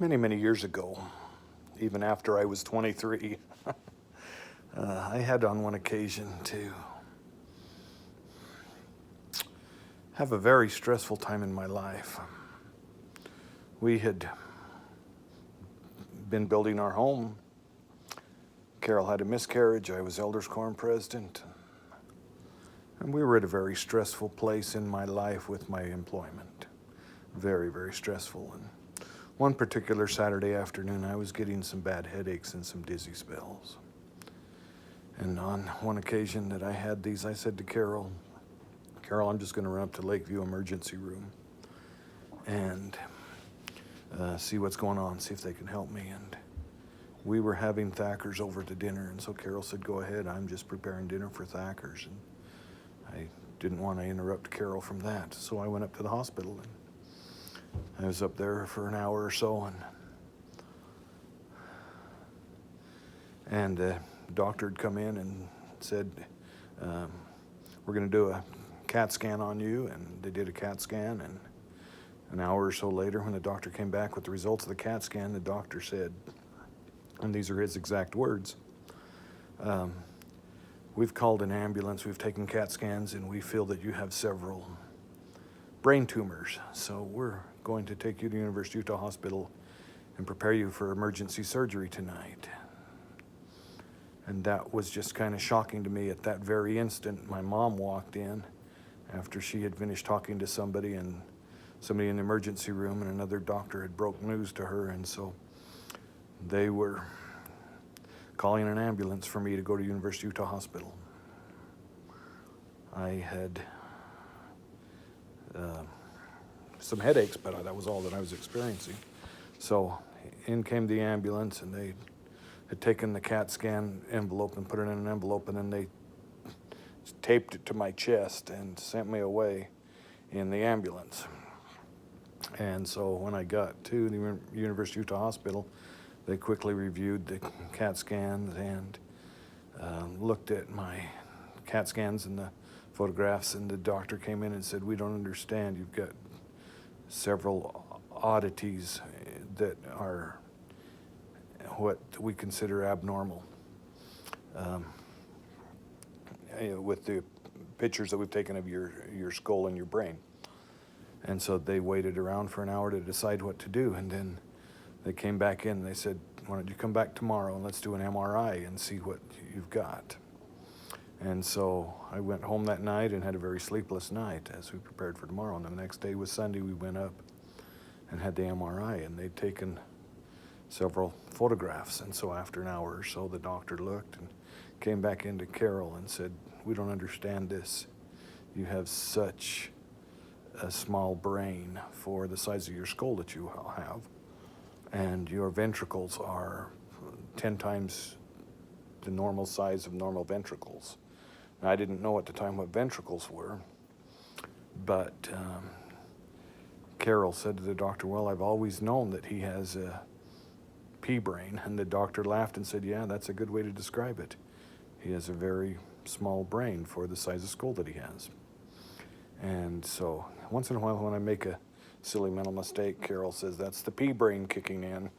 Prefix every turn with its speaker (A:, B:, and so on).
A: Many, many years ago, even after I was 23, I had on one occasion to have a very stressful time in my life. We had been building our home. Carol had a miscarriage. I was Elders Quorum president. And we were at a very stressful place in my life with my employment. Very, very stressful. And one particular Saturday afternoon, I was getting some bad headaches and some dizzy spells. And on one occasion that I had these, I said to Carol, I'm just going to run up to Lakeview Emergency Room and see what's going on, see if they can help me. And we were having Thackers over to dinner, and so Carol said, go ahead, I'm just preparing dinner for Thackers. And I didn't want to interrupt Carol from that, so I went up to the hospital. And I was up there for an hour or so, and the doctor had come in and said, we're going to do a CAT scan on you, and they did a CAT scan, and an hour or so later, when the doctor came back with the results of the CAT scan, the doctor said, and these are his exact words, we've called an ambulance, we've taken CAT scans, and we feel that you have several brain tumors, so we're going to take you to University of Utah Hospital and prepare you for emergency surgery tonight. And that was just kind of shocking to me. At that very instant, my mom walked in after she had finished talking to somebody in the emergency room, and another doctor had broke news to her, and so they were calling an ambulance for me to go to University of Utah Hospital. I had some headaches, but that was all that I was experiencing. So in came the ambulance, and they had taken the CAT scan envelope and put it in an envelope, and then they taped it to my chest and sent me away in the ambulance. And so when I got to the University of Utah Hospital, they quickly reviewed the CAT scans and looked at my CAT scans and the photographs, and the doctor came in and said, we don't understand, you've got several oddities that are what we consider abnormal with the pictures that we've taken of your skull and your brain. And so they waited around for an hour to decide what to do, and then they came back in and they said, why don't you come back tomorrow and let's do an MRI and see what you've got. And so I went home that night and had a very sleepless night as we prepared for tomorrow. And the next day was Sunday. We went up and had the MRI, and they'd taken several photographs. And so after an hour or so, the doctor looked and came back into Carol and said, we don't understand this. You have such a small brain for the size of your skull that you have, and your ventricles are 10 times the normal size of normal ventricles. Now, I didn't know at the time what ventricles were, but Carol said to the doctor, well, I've always known that he has a pea brain. And the doctor laughed and said, yeah, that's a good way to describe it. He has a very small brain for the size of skull that he has. And so once in a while when I make a silly mental mistake, Carol says, that's the pea brain kicking in.